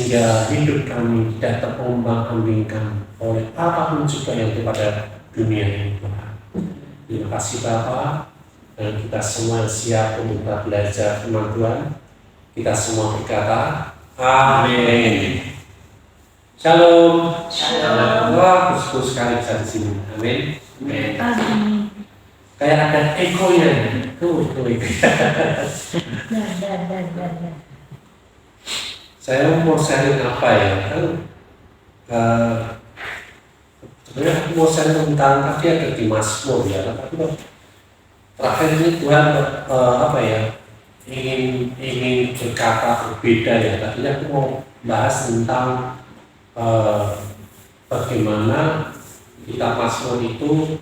sehingga hidup kami tidak terombang-ambingkan oleh apapun juga yang kepada dunia ini, Tuhan. Terima kasih Bapa, dan kita semua siap untuk belajar firman Tuhan. Kita semua berkata, Amin. Shalom. Shalom. Wah, bersyukur sekali bisa di sini. Amin. Amin. Kayak ada ekonya. Tuh. Saya mau sharing apa ya? Sebenarnya aku mau sharing tentang tadi ada di Mazmur ya. Tapi terakhir ini Tuhan ingin berkata berbeda ya. Tadinya aku mau bahas tentang bagaimana kita Mazmur itu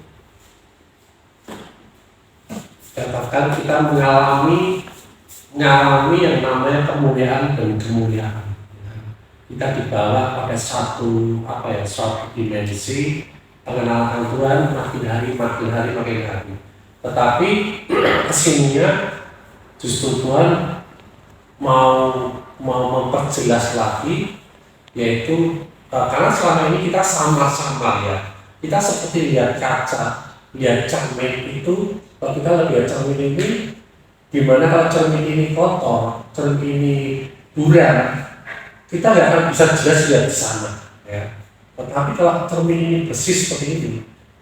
katakan kita mengalami yang namanya kemuliaan dan kemuliaan. Kita dibawa pada suatu dimensi pengenalan Tuhan makin hari. Tetapi kesininya justru Tuhan mau memperjelas lagi, yaitu Karena selama ini kita sama-sama ya, kita seperti lihat kaca, lihat cermin itu, kalau kita lihat cermin ini, gimana kalau cermin ini kotor, cermin ini buram, kita nggak akan bisa jelas lihat di sana. Ya. Tetapi kalau cermin ini bersih seperti ini,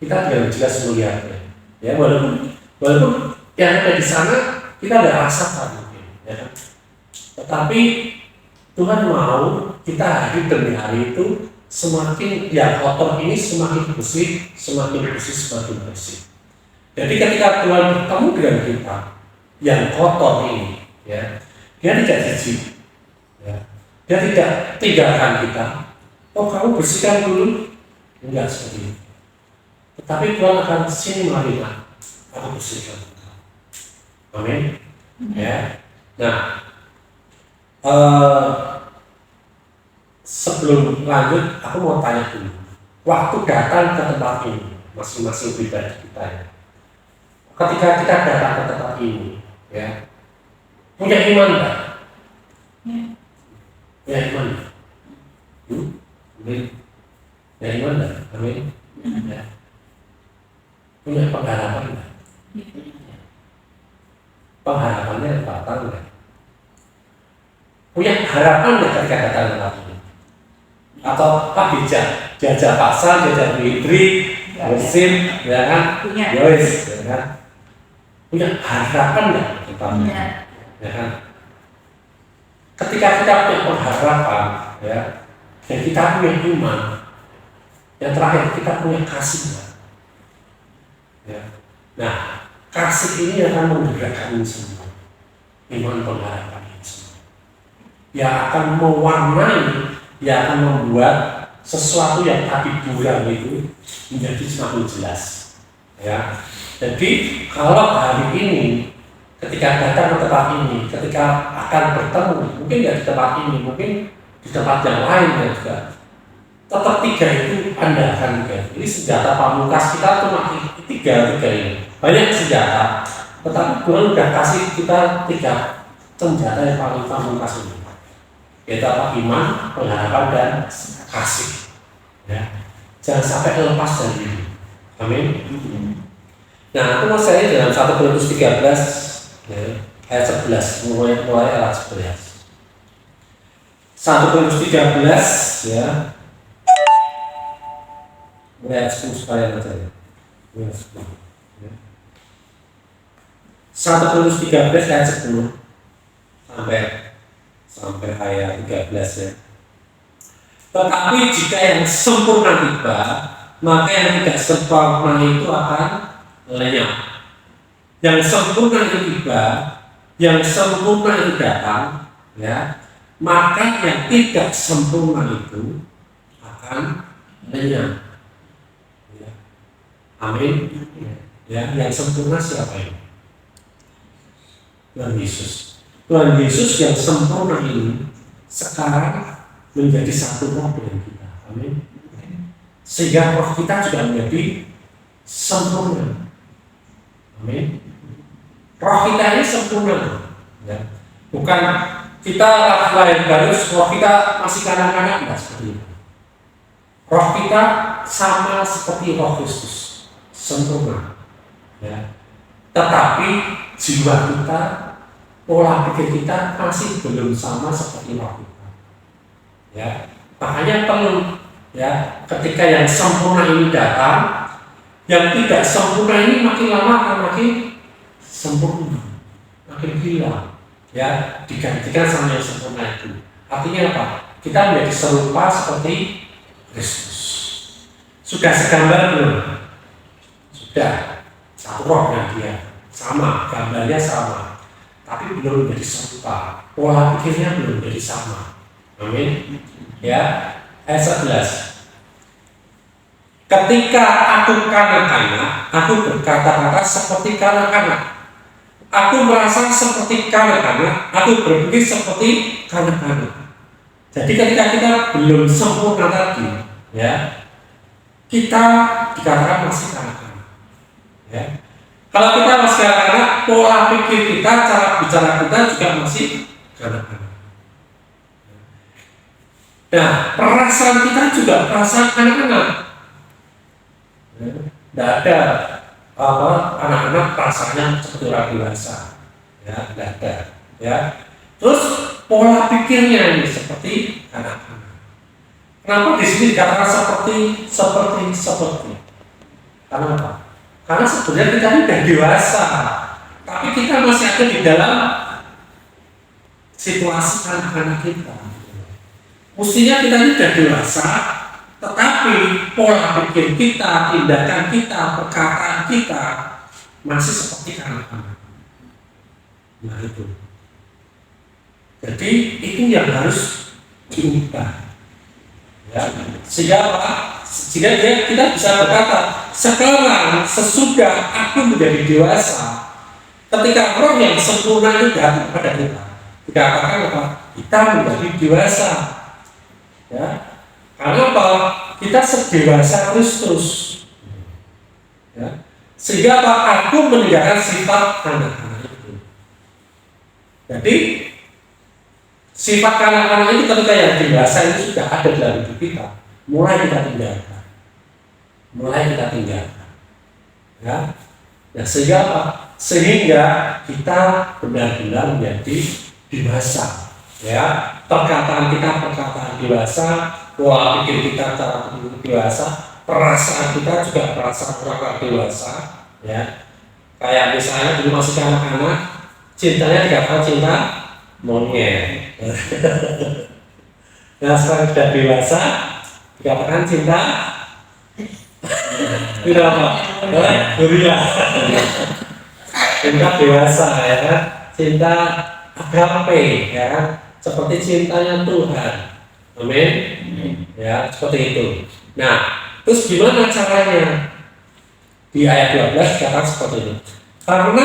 kita tidak jelas melihatnya. Ya, walaupun yang ada di sana kita nggak rasakan mungkin. Ya. Tetapi Tuhan mau kita hari demi hari itu semakin yang kotor ini semakin bersih, semakin bersih, semakin bersih. Jadi ketika Tuhan bertemu dengan kita yang kotor ini, ya, dia tidak jijik, ya, dia tidak tinggalkan kita. Oh, kamu bersihkan dulu, enggak seperti itu. Tetapi Tuhan akan sini marilah, aku bersihkan. Amin. Ya. Nah. Sebelum lanjut, aku mau tanya dulu. Waktu datang ke tempat ini, masing-masing pribadi kita ya. Ketika kita datang ke tempat ini, ya, punya iman enggak? Ya. Punya iman. Amin. Punya iman enggak? Amin. Ya. Punya pengharapan enggak? Pengharapannya batal enggak? Punya harapan nggak ketika datang ke tempat ini? Atau jajah pasar, jajah militeri, mesin, ya kan? Punya. Yois, ya kan? Punya harapan nggak tentang Punya. ya kan? Ketika kita punya pengharapan, ya, dan kita punya iman, yang terakhir kita punya kasih, ya. Nah, kasih ini akan menggerakkan ini semua, iman pengharapan. Yang akan mewarnai, yang akan membuat sesuatu yang tadi buram itu menjadi semakin jelas. Ya. Jadi kalau hari ini, ketika datang ke tempat ini, ketika akan bertemu, mungkin tidak di tempat ini, mungkin di tempat yang lain ya juga, tetap tiga itu Anda akan tiga. Ini senjata pamungkas kita cuma tiga ini. Banyak senjata, tetapi Tuhan sudah kasih kita tiga senjata yang paling pamungkas ini. Yaitu apa? Iman, pengharapan, dan kasih. Ya. Jangan sampai lepas dari ini. Amin. Nah, aku mau share dalam 1 Korintus 13 ya, ayat 11, mulai ayat 11. 1 Korintus 13 ya. Mulai ayat 10 supaya baca ya. 1 Korintus 13 ayat 10 sampai ayat 13 ya. Tetapi jika yang sempurna tiba, maka yang tidak sempurna itu akan lenyap. Yang sempurna itu tiba, yang sempurna itu datang, ya, maka yang tidak sempurna itu akan lenyap. Ya. Amin. Ya, yang sempurna siapa ini? Tuhan Yesus. Tuhan Yesus yang sempurna ini sekarang menjadi satu roh dengan kita. Amin. Sehingga roh kita juga menjadi sempurna. Amin. Roh kita ini sempurna. Ya. Bukan kita lahir baru, roh kita masih kanak-kanak, enggak seperti itu. Roh kita sama seperti roh Kristus, sempurna. Ya. Tetapi jiwa kita, pola pikir kita masih belum sama seperti roh kita. Ya, makanya perlu ya ketika yang sempurna ini datang, yang tidak sempurna ini makin lama akan makin sempurna, makin hilang. Ya, digantikan sama yang sempurna itu. Artinya apa? Kita menjadi serupa seperti Kristus. Sudah segambar belum? Sudah. Satu roh dengan dia, sama, gambarnya sama. Tapi belum menjadi serupa, pola pikirnya belum menjadi sama. Amin. Ya, ayat 11. Ketika aku kanak-kanak, aku berkata-kata seperti kanak-kanak. Aku merasa seperti kanak-kanak, aku berpikir seperti kanak-kanak. Jadi ketika kita belum sempurna tadi, ya, kita dikatakan masih kanak-kanak. Ya. Kalau kita masih kanak-kanak, pola pikir kita, cara bicara kita juga masih kanak-kanak. Nah, perasaan kita juga perasaan anak-anak. Tidak ada anak-anak perasaannya seperti orang dewasa, ya, tidak ada, ya. Terus pola pikirnya ini seperti anak-anak. Kenapa di sini dikatakan seperti? Karena apa? Karena sebenarnya kita ini sudah dewasa, tapi kita masih ada di dalam situasi anak-anak kita. Mestinya kita ini sudah dewasa, tetapi pola pikir kita, tindakan kita, perkataan kita masih seperti anak-anak. Nah itu. Jadi itu yang harus diubah. Ya. Sehingga kita bisa berkata, sekarang sesudah aku menjadi dewasa, ketika roh yang sempurna itu datang kepada kita, dikatakan apa? Kita menjadi dewasa. Ya. Karena apa? Kita sedewasa Kristus. Ya. Sehingga apa? Aku meninggalkan sifat anak-anak itu. Jadi sifat anak-anak itu ketika yang dewasa itu sudah ada dalam hidup kita, mulai kita tinggalkan. Ya. Nah, sehingga apa? Sehingga kita benar-benar menjadi dewasa. Ya, perkataan kita perkataan dewasa, pola pikir kita cara pikir dewasa, perasaan kita juga perasaan orang dewasa. Ya, kayak misalnya dulu masih anak-anak, cintanya dikatakan cinta monyet. Nah sekarang sudah dewasa, dikatakan cinta tidak apa? Gorila. Cinta dewasa, ya kan? Cinta agape, ya kan? Seperti cintanya Tuhan. Amin. Ya, seperti itu. Nah, terus gimana caranya? Di ayat 12 katakan seperti ini. Karena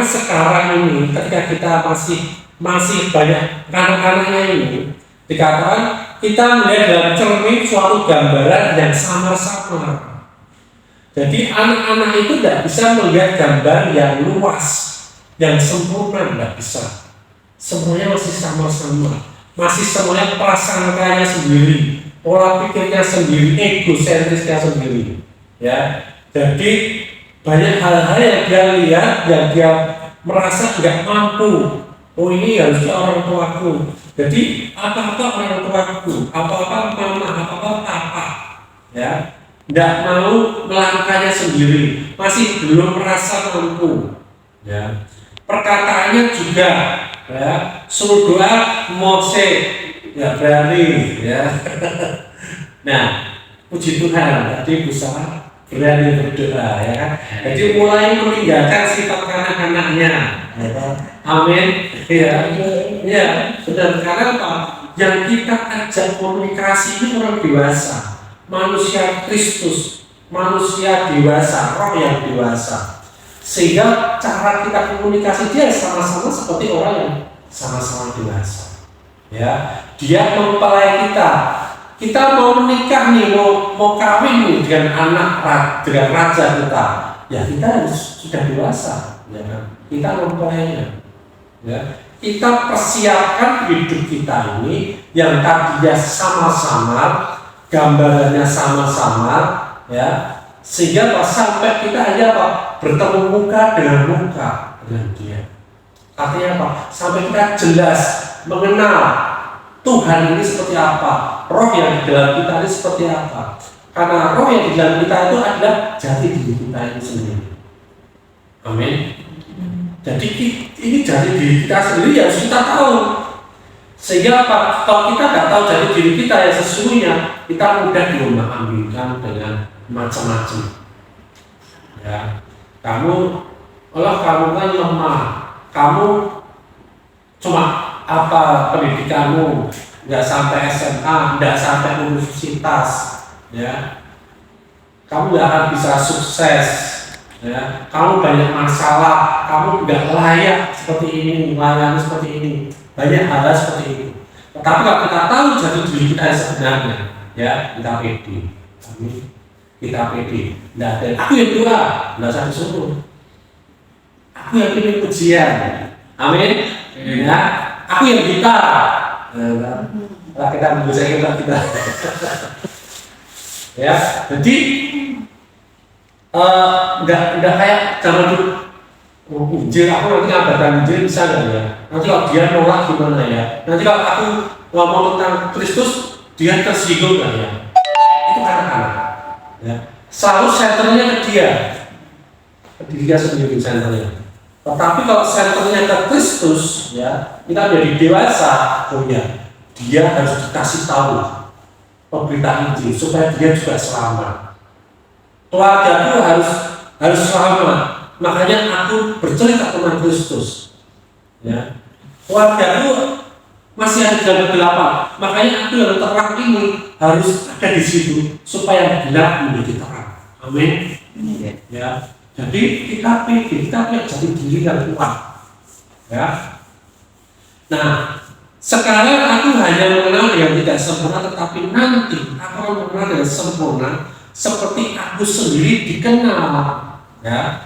sekarang ini ketika kita masih banyak anak-anaknya ini, dikatakan kita melihat dalam cermin suatu gambaran yang samar-samar. Jadi anak-anak itu tidak bisa melihat gambar yang luas, yang sempurna, tidak bisa. Semuanya masih samar-samar, masih semuanya prasangkanya sendiri, pola pikirnya sendiri, egosentrisnya sendiri. Ya, jadi banyak hal-hal yang dia lihat, yang dia merasa tidak mampu. Oh ini harusnya orang tuaku. Jadi apa-apa orang tuaku, apa-apa mama, apa-apa papa, ya, tidak mau melangkahnya sendiri, masih belum merasa mampu. Ya, perkataannya juga, ya, suruh doa Mose, ya berani, ya. Nah, puji Tuhan, tadi bisa berani berdoa, ya kan? Jadi mulai meninggalkan sifat anak-anaknya. Amin. Ya, ya, benar. Karena apa? Yang kita ajak komunikasi ini orang dewasa, manusia Kristus, manusia dewasa, roh yang dewasa. Sehingga cara kita komunikasi dia sama-sama seperti orang yang sama-sama dewasa. Ya, dia mempelai kita. Kita mau menikah nih, mau kawin nih dengan dengan raja kita. Ya kita harus sudah dewasa, ya kan? Kita mempelainya. Ya, kita persiapkan hidup kita ini yang tadinya sama-sama, gambarannya sama-sama, ya, sehingga sampai kita hanya bertemu muka dengan dia. Artinya apa? Sampai kita jelas mengenal Tuhan ini seperti apa, roh yang di dalam kita ini seperti apa. Karena roh yang di dalam kita itu adalah jati diri kita ini sendiri. Amin. Jadi ini jati diri kita sendiri yang harus kita tahu. Sehingga apa? Kalau kita nggak tahu jati diri kita yang sesungguhnya, kita mudah diombang-ambingkan dengan macam-macam. Ya, kamu kan lemah, kamu cuma apa pendidikanmu, nggak sampai SMA, nggak sampai universitas, ya, kamu nggak akan bisa sukses, ya, kamu banyak masalah, kamu nggak layak seperti ini, melayani seperti ini, banyak hal seperti itu. Tetapi kalau kita tahu jati diri kita sebenarnya, ya, kita pede, kita pede. Nggak ada, aku yang doa, nggak usah disuruh, aku yang pilih pujian, amin, ya. Aku yang gitar, Nah, kita membaca kitab kita. Ya, jadi nggak kayak zaman dulu. Injil aku nanti ngabarkan Injil bisa nggak ya? Nanti kalau dia nolak gimana ya? Nanti kalau aku ngomong tentang Kristus dia tersinggung nggak ya? Itu kadang-kadang. Ya. Selalu senternya ke dia sendiri senternya. Tetapi kalau senternya ke Kristus, ya kita menjadi dewasa, oh ya, dia harus dikasih tahu pemberitaan Injil supaya dia juga selamat. Keluargaku harus selamat. Makanya aku bercerita tentang Kristus. Ya, keluargaku masih ada dalam kegelapan. Makanya aku yang terang ini harus ada di situ supaya gelap menjadi terang. Amin. Ya, jadi kita punya jati diri yang kuat. Ya. Nah, sekarang aku hanya mengenal yang tidak sempurna, tetapi nanti aku akan mengenal yang sempurna seperti aku sendiri dikenal. Ya.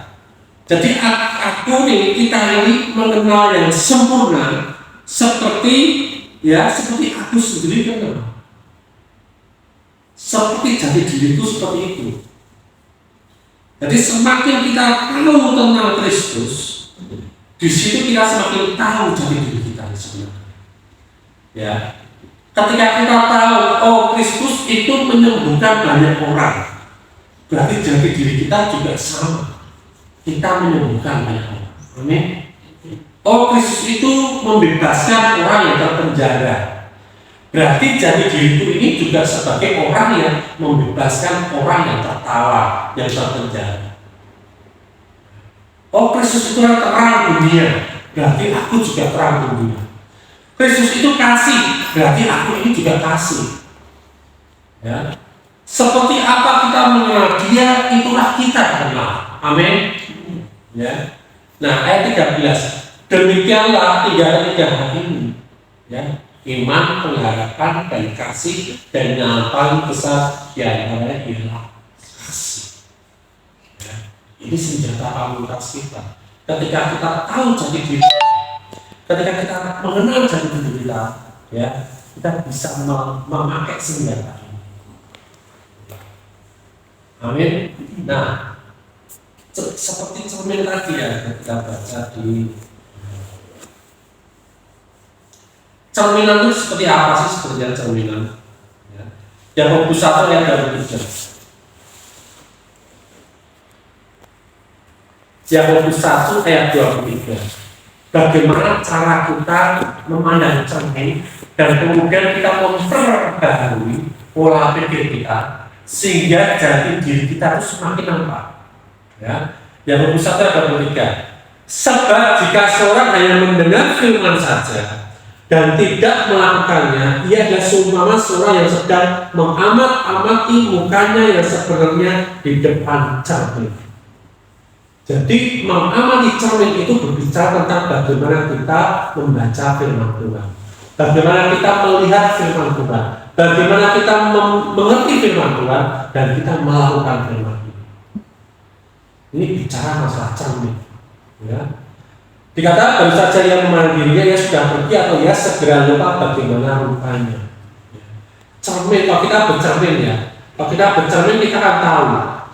Jadi aku kita ini mengenal yang sempurna seperti aku sendiri kenal. Seperti jati diriku seperti itu. Jadi semakin kita tahu tentang Kristus, di situ kita semakin tahu jati diri kita sebenarnya. Ya. Ketika kita tahu, oh Kristus itu menyembuhkan banyak orang, berarti jati diri kita juga sama. Kita menyembuhkan banyak orang. Amin. Oh Kristus itu membebaskan orang yang terpenjara. Berarti jati diriku ini juga sebagai orang yang membebaskan orang yang tertawa, yang terpenjara. Oh Kristus itu terang dunia. Berarti aku juga terang dunia. Kristus itu kasih. Berarti aku ini juga kasih. Ya. Seperti apa kita mengenal Dia, itulah kita kenal. Amin. Ya. Nah, ayat 13. Demikianlah tiga hal ini. Ya. Iman, pengharapan, dan kasih, dan yang paling besar di antaranya ialah kasih. Ya. Ini senjata pamungkas kita. Ketika kita tahu jati diri, ketika kita mengenal jati diri kita, ya, kita bisa memakai senjata ini. Amin. Nah, seperti cermin tadi ya kita baca di cerminan itu seperti apa sih sebenarnya cerminan? Ya. Yakobus 1 ayat 23. Yakobus 1 ayat 23. Bagaimana cara kita memandang cermin dan kemudian kita memperbaharui pola pikir kita sehingga jati diri kita itu semakin nampak. Ya, yang pusat ada bertiga. Sebab jika seorang hanya mendengar firman saja dan tidak melakukannya, ia adalah seumpama seorang yang sedang mengamat-amati mukanya yang sebenarnya di depan cermin. Jadi mengamati cermin itu berbicara tentang bagaimana kita membaca firman Tuhan, bagaimana kita melihat firman Tuhan, bagaimana kita mengerti firman Tuhan dan kita melakukan firman Tuhan. Ini bicara masalah cermin, ya. Dikatakan baru saja ia memandang dirinya, ia sudah pergi atau ia segera lupa bagaimana rupanya. Cermin, kalau kita bercermin ya, kalau kita bercermin kita akan tahu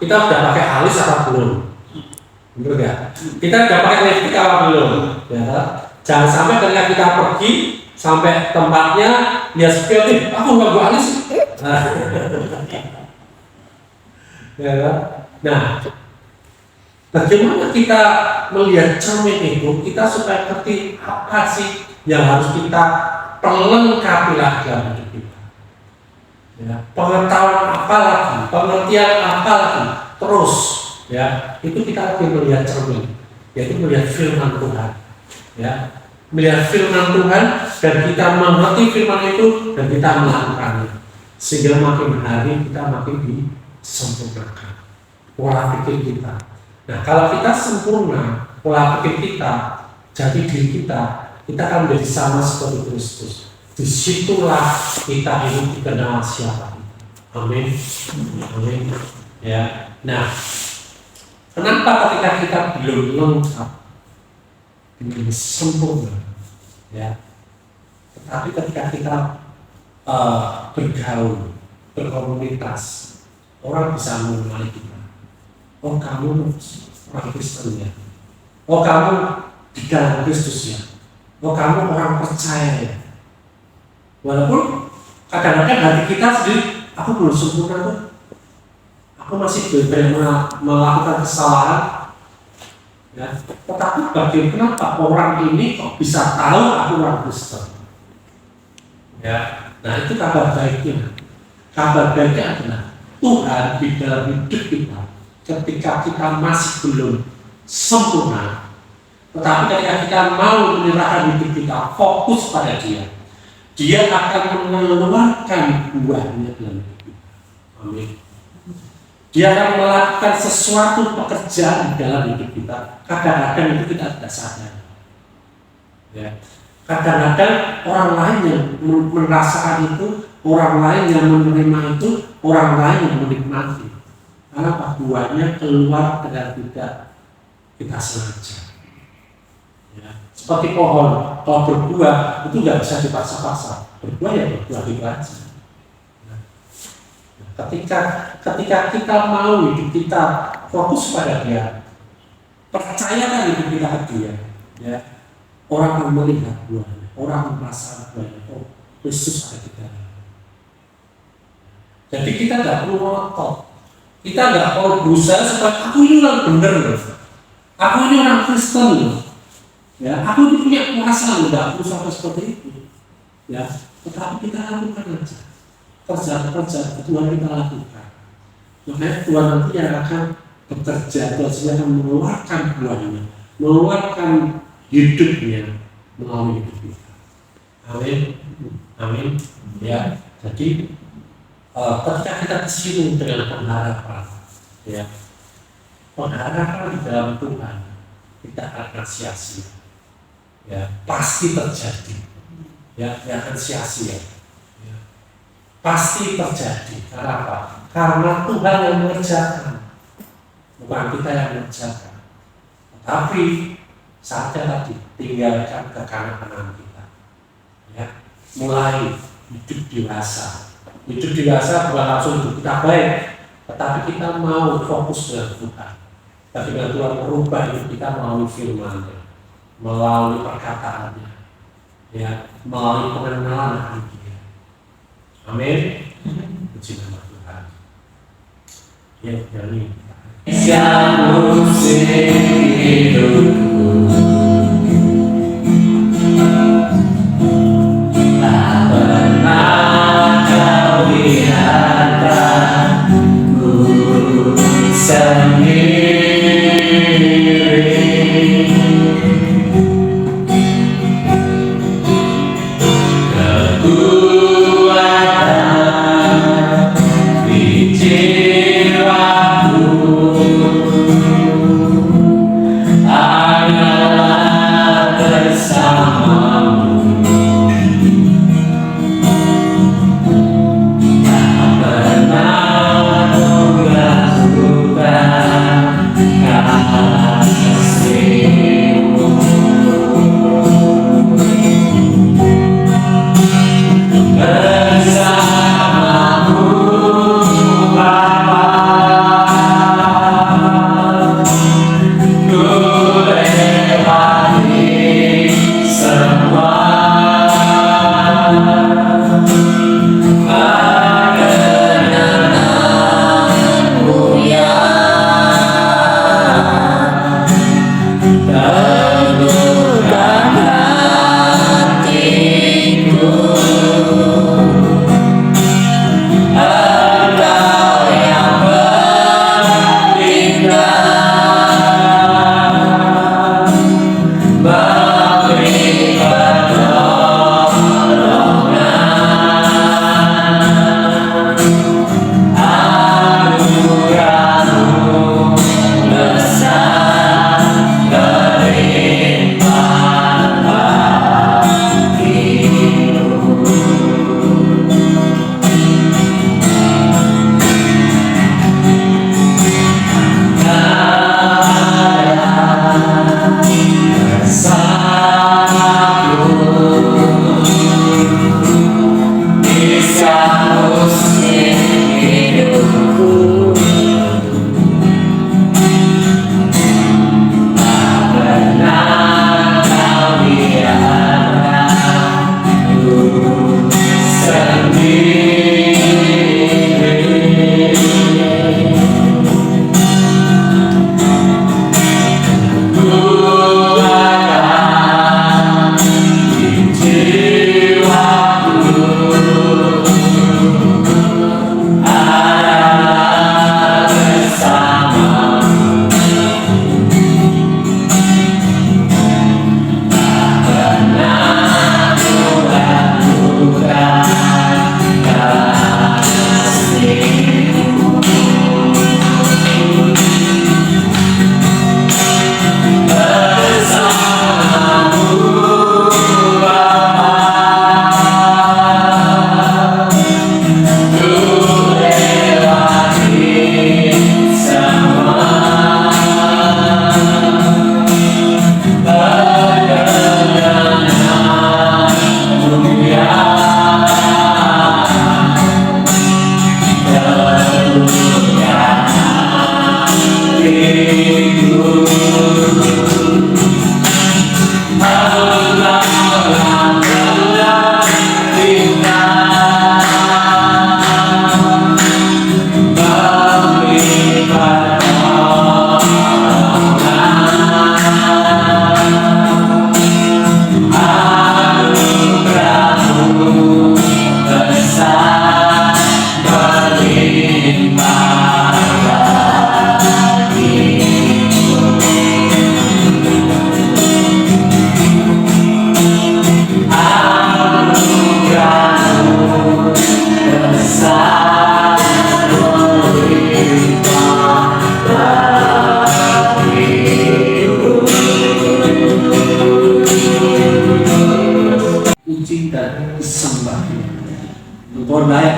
kita sudah pakai alis atau belum, betul ya? Kita sudah pakai lipstick atau belum? Ya. Jangan sampai ketika kita pergi sampai tempatnya dia spion, aku nggak bawa alis. Ya. Nah. Bagaimana kita melihat cermin itu, kita supaya ngerti apa sih yang harus kita perlengkapi lagi dalam hidup kita. Ya, pengetahuan apa lagi, pengertian apa lagi, terus ya itu kita lagi melihat cermin, yaitu melihat firman Tuhan. Ya, melihat firman Tuhan dan kita mengerti firman itu dan kita melakukannya, sehingga makin hari kita makin disempurnakan pola pikir kita. Nah, kalau kita sempurna pola pikir kita, jati diri kita akan menjadi sama seperti Kristus. Disitulah kita ini dikenal siapa. Amin. Amin. Ya. Nah, kenapa ketika kita belum lengkap, belum sempurna, ya, Tetapi ketika kita bergaul, berkomunitas, orang bisa mengenali kita. Oh, kamu orang Kristen ya. Oh, kamu di dalam Kristus ya. Oh, kamu orang percaya ya. Walaupun kadang-kadang hati kita sendiri, aku belum sempurna tuh. Aku masih banyak melakukan kesalahan. Ya. Tetapi kenapa orang ini kok bisa tahu aku orang Kristen? Ya. Nah, itu kabar baiknya. Kabar baiknya adalah Tuhan di dalam hidup kita, ketika kita masih belum sempurna, tetapi ketika kita mau menyerahkan hidup kita fokus pada Dia akan mengeluarkan buahnya dalam hidup kita. Amin. Dia akan melakukan sesuatu pekerjaan di dalam hidup kita. Kadang-kadang itu kita tidak sadar. Ya. Kadang-kadang orang lain yang merasakan itu, orang lain yang menerima itu, orang lain yang menikmati. Karena buahnya keluar dengan tidak kita sengaja. Ya. Seperti pohon, kalau berbuah itu nggak bisa dipaksa-paksa. Berbuah ya berbuah itu aja. Ketika kita mau hidup kita fokus pada Dia, percayakan hidup kita ke Dia, ya, orang akan melihat buahnya, orang merasakan buahnya. Oh, Kristus ada di dalam. Jadi kita nggak perlu ngotot, kita nggak perlu berusaha supaya aku ini orang benar loh, aku ini orang Kristen loh, ya, aku ini punya kuasa loh, nggak perlu sampai seperti itu, ya. Tetapi kita lakukan aja. Kerja-kerja Tuhan kita lakukan. Makanya Tuhan nanti yang akan bekerja, Tuhan akan mengeluarkan buahnya, mengeluarkan hidupnya melalui hidup kita. Amin, amin. Ya, jadi ketika kita kesini dengan pengharapan, ya, pengharapan di dalam Tuhan tidak akan sia-sia. Ya, pasti terjadi. Ya, tidak akan sia-sia. Pasti terjadi. Kenapa? Karena Tuhan yang mengerjakan, bukan kita yang mengerjakan. Tetapi saatnya tadi tinggalkan kekanak-kanakan kita, ya, mulai hidup dewasa. Hidup dewasa bukan langsung hidup kita baik, tetapi kita mau fokus dengan Tuhan. Bagaimana Tuhan merubah hidup kita melalui firman-Nya, melalui perkataannya, ya, melalui pengenalan akan Dia. Amin. Puji nama Tuhan. Ya, nyanyi. Isya musik hidupku, tak pernah kau biarkan ku sendiri. Di jiwaku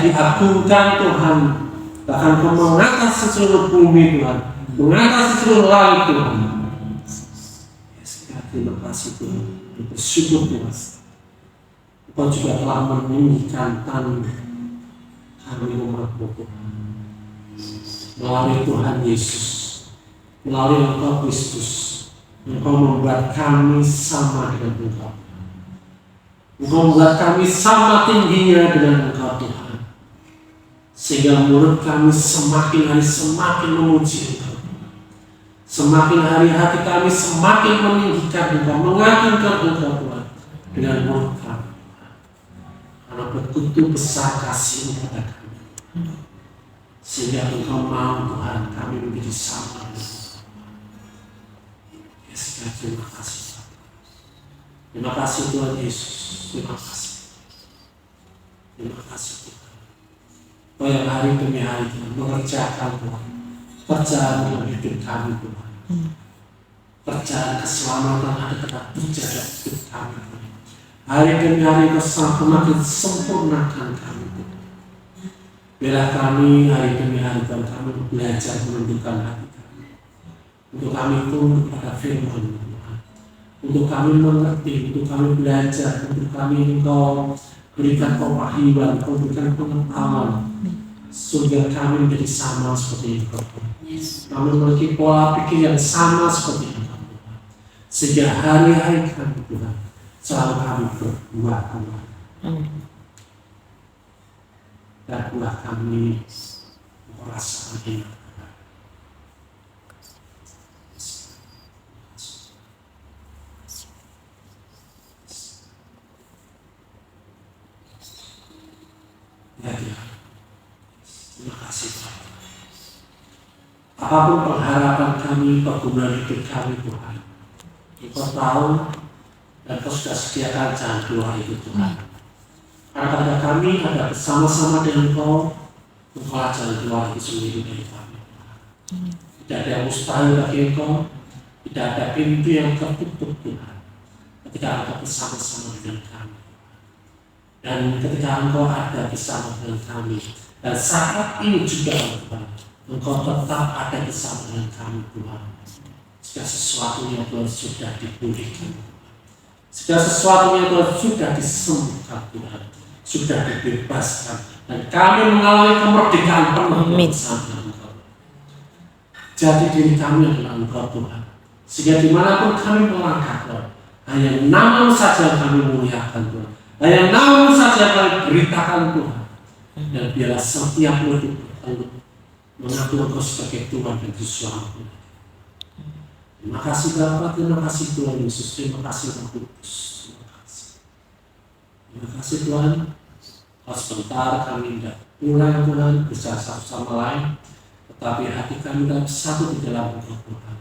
diagungkan Tuhan. Bahkan Engkau mengatasi seluruh bumi Tuhan, mengatasi seluruh langit Tuhan. Terima kasih Tuhan, bersyukur Tuhan. Engkau juga telah meninggikan kami umat-Mu Tuhan. Melalui Tuhan Yesus, melalui Engkau Kristus, Engkau membuat kami sama dengan Engkau. Engkau membuat kami sama tingginya dengan Engkau Tuhan. Sehingga mulut kami semakin hari semakin memuji Engkau. Semakin hari hati kami semakin meninggikan Engkau, mengagungkan Engkau Tuhan dengan mulut kami. Karena begitu besar kasih-Mu kepada kami. Sehingga Engkau mau Tuhan kami menjadi sama dengan Engkau. Yesus, terima kasih. Terima kasih Tuhan Yesus. Terima kasih. Terima kasih Tuhan. Kau yang hari demi hari Tuhan mengerjakan Tuhan pekerjaan dalam hidup kami Tuhan. Pekerjaan keselamatan ada tetap terjaga hidup kami Tuhan. Hari demi hari Kau semakin sempurnakan kami Tuhan. Biarlah kami hari demi hari Tuhan kami belajar menundukkan hati kami. Untuk kami tunduk pada firman Tuhan. Untuk kami mengerti, untuk kami belajar, untuk kami Engkau berikan kewahyuan, Engkau berikan pengetahuan. Sehingga kami menjadi sama seperti Engkau. Kami memiliki pola pikir yang sama seperti Engkau. Sehingga hari-hari kami Tuhan selalu kami berbuat Tuhan. Dan buat kami merasakan ini. Ya. Terima kasih Tuhan. Apapun pengharapan kami, pergumulan hidup kami Tuhan, Engkau tahu dan Engkau sudah sediakan jalan keluar itu Tuhan. Karena pada kami ada bersama-sama dengan Engkau, Engkau jalan keluar itu sendiri dari kami. Tidak ada yang mustahil bagi Engkau, tidak ada pintu yang tertutup Tuhan. Ketika Engkau bersama-sama dengan kami. Dan ketika Engkau ada bersama dengan kami, dan saat ini juga Tuhan, Engkau tetap ada bersama dengan kami Tuhan. Segala sesuatunya Tuhan sudah dipulihkan. Segala sesuatunya Tuhan sudah disembuhkan Tuhan, sudah dibebaskan, dan kami mengalami kemerdekaan penuh bersama Engkau. Jadi diri kami adalah Engkau Tuhan. Sehingga dimanapun kami melangkah Tuhan, hanya nama-Mu saja yang kami muliakan Tuhan. Hanya nama-Mu saja yang kami beritakan Tuhan. Dan biarlah setiap mulut mengaku Engkau sebagai Tuhan dan Yesus. Terima kasih Bapa, terima kasih Tuhan Yesus, terima kasih Roh Kudus, terima kasih. Terima kasih Tuhan. Kalau sebentar kami tidak pulang Tuhan bersama satu sama lain, tetapi hati kami dalam satu di dalam Engkau Tuhan.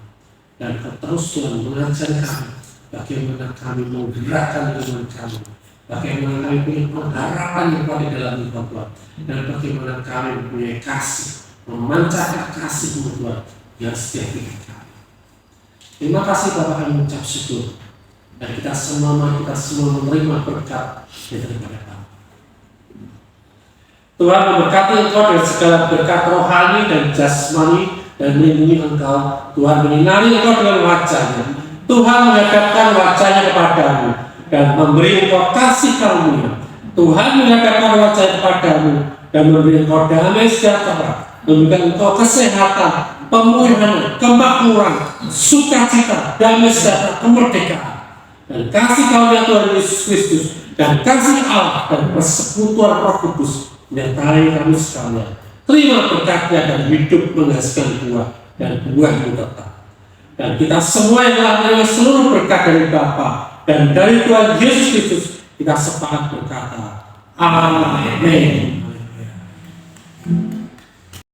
Dan Engkau terus Tuhan mengajar kami bagaimana kami menggerakkan iman kami. Bagaimana kami punya pengharapan yang kuat di dalam Engkau Tuhan. Dan bagaimana kami mempunyai kasih, memancarkan kasih-Mu Tuhan yang setiap hidup kami. Terima kasih Bapak, kami mengucap syukur. Dan kita semua menerima berkat daripada Bapa. Tuhan memberkati Engkau dengan segala berkat rohani dan jasmani, dan melindungi Engkau. Tuhan menyinari Engkau dengan wajah-Nya. Tuhan menghadapkan wajah-Nya kepadamu dan memberi Engkau kasih karunia. Tuhan menghadapkan wajah-Nya kepadamu dan memberi Engkau damai sejahtera, memberikan Engkau kesehatan, pemulihan, kemakmuran, sukacita, damai sejahtera, kemerdekaan. Dan kasih karunia Tuhan Yesus Kristus dan kasih Allah dan persekutuan Roh Kudus menyertai kami sekalian. Terima berkat-Nya dan hidup menghasilkan buah, dan buah-Mu tetap. Dan kita semua yang telah menerima seluruh berkat dari Bapa dan dari Tuhan Yesus Kristus, kita sepakat berkata, Amin.